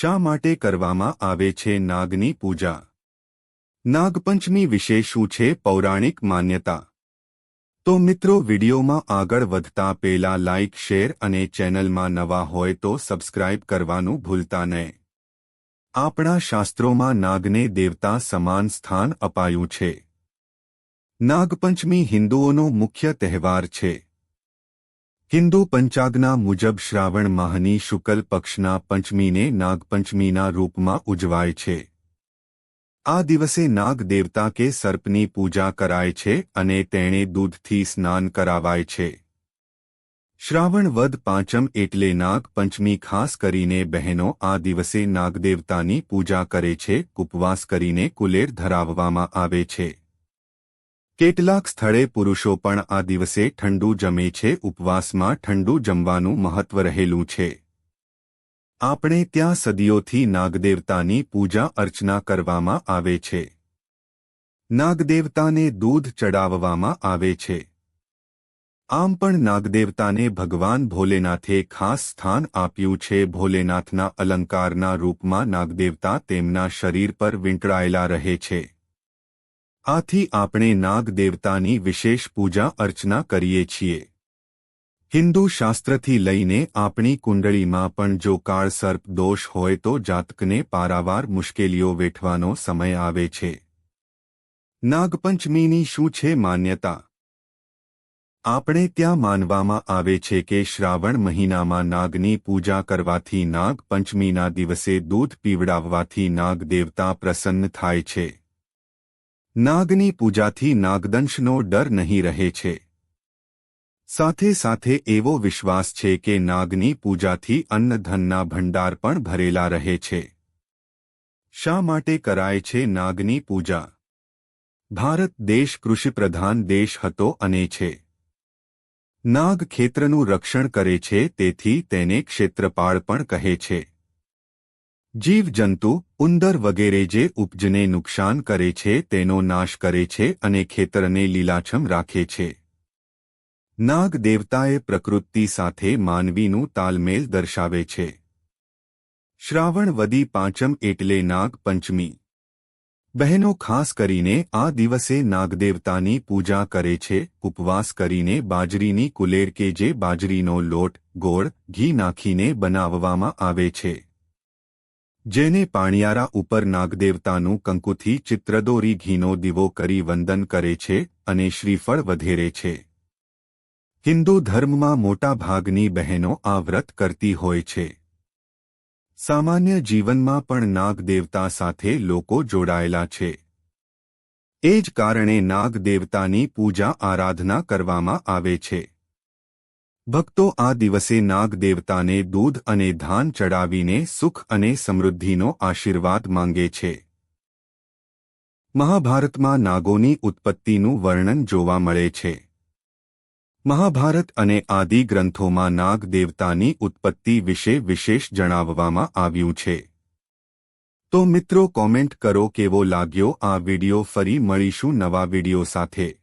શા માટે કરવામાં આવે છે નાગની પૂજા? નાગપંચમી વિશે શું છે પૌરાણિક માન્યતા? તો મિત્રો, વિડીયોમાં આગળ વધતા પહેલા લાઇક, શેર અને ચેનલમાં નવા હોય તો સબસ્ક્રાઇબ કરવાનું ભૂલતા નહીં. આપણા શાસ્ત્રોમાં નાગને દેવતા સમાન સ્થાન અપાયું છે. નાગપંચમી હિન્દુઓનો મુખ્ય તહેવાર છે. હિન્દુ પંચાંગના મુજબ શ્રાવણ માહની શુક્લ પક્ષના પંચમીને નાગપંચમીના રૂપમાં ઉજવાય છે. આ દિવસે નાગ દેવતા કે સર્પની પૂજા કરાય છે અને તેણે દૂધથી સ્નાન કરાવાય છે. શ્રાવણ વદ પાંચમ એટલે નાગપંચમી. ખાસ કરીને બહેનો આ દિવસે નાગદેવતાની પૂજા કરે છે. ઉપવાસ કરીને કુલેર ધરાવવામાં આવે છે. કેટલાક સ્થળે પુરુષો પણ આ દિવસે ઠંડુ જમે છે. ઉપવાસમાં ઠંડુ જમવાનું મહત્વ રહેલું છે. આપણે ત્યાં સદીઓથી નાગદેવતાની પૂજા અર્ચના કરવામાં આવે છે. નાગદેવતાને દૂધ ચડાવવામાં આવે છે. આમ પણ નાગદેવતાને ભગવાન ભોલેનાથે ખાસ સ્થાન આપ્યું છે. ભોલેનાથના અલંકારના રૂપમાં નાગદેવતા તેમના શરીર પર વીંટળાયેલા રહે છે. આથી આપણે નાગદેવતાની વિશેષ પૂજા અર્ચના કરીએ છીએ. હિન્દુ શાસ્ત્રથી લઈને આપણી કુંડળીમાં પણ જો કાળ સર્પ દોષ હોય તો જાતકને પારાવાર મુશ્કેલીઓ વેઠવાનો સમય આવે છે. નાગપંચમીની શું છે માન્યતા? આપણે ત્યાં માનવામાં આવે છે કે શ્રાવણ મહિનામાં નાગની પૂજા કરવાથી, નાગપંચમીના દિવસે દૂધ પીવડાવવાથી નાગદેવતા પ્રસન્ન થાય છે. નાગની પૂજાથી નાગદંશનો ડર નહીં રહે છે. સાથે સાથે એવો વિશ્વાસ છે કે નાગની પૂજાથી અન્નધનના ભંડાર પણ ભરેલા રહે છે. શા માટે કરાય છે નાગની પૂજા? ભારત દેશ કૃષિપ્રધાન દેશ હતો અને છે. નાગ ખેતરનું રક્ષણ કરે છે, તેથી તેને ક્ષેત્રપાળ પણ કહે છે. જીવજંતુ, ઉંદર વગેરે જે ઉપજને નુકસાન કરે છે તેનો નાશ કરે છે અને ખેતરને લીલાછમ રાખે છે. નાગ દેવતાએ પ્રકૃતિ સાથે માનવીનું તાલમેલ દર્શાવે છે. શ્રાવણ વદી પાંચમ એટલે નાગપંચમી. બહેનો ખાસ કરીને આ દિવસે નાગદેવતાની પૂજા કરે છે. ઉપવાસ કરીને બાજરીની કુલેર કે જે બાજરીનો લોટ, ગોળ, ઘી નાખીને બનાવવામાં આવે છે. જેને પાણિયારા ઉપર નાગદેવતાનું કંકુથી ચિત્રદોરી ઘીનો દીવો કરી વંદન કરે છે અને શ્રીફળ વધેરે છે. હિન્દુ ધર્મમાં મોટા ભાગની બહેનો આ વ્રત કરતી હોય છે. સામાન્ય જીવનમાં પણ નાગદેવતા સાથે લોકો જોડાયેલા છે. એ જ કારણે નાગદેવતાની પૂજા આરાધના કરવામાં આવે છે. ભક્તો આ દિવસે નાગદેવતાને દૂધ અને ધાન ચડાવીને સુખ અને સમૃદ્ધિનો આશીર્વાદ માંગે છે. મહાભારતમાં નાગોની ઉત્પત્તિનું વર્ણન જોવા મળે છે. મહાભારત અને આદિ ગ્રંથોમાં નાગદેવતાની ઉત્પત્તિ વિશે વિશેષ જણાવવામાં આવ્યું છે. તો મિત્રો, કોમેન્ટ કરો કેવો લાગ્યો આ વિડિયો. ફરી મળીશું નવા વિડિયો સાથે.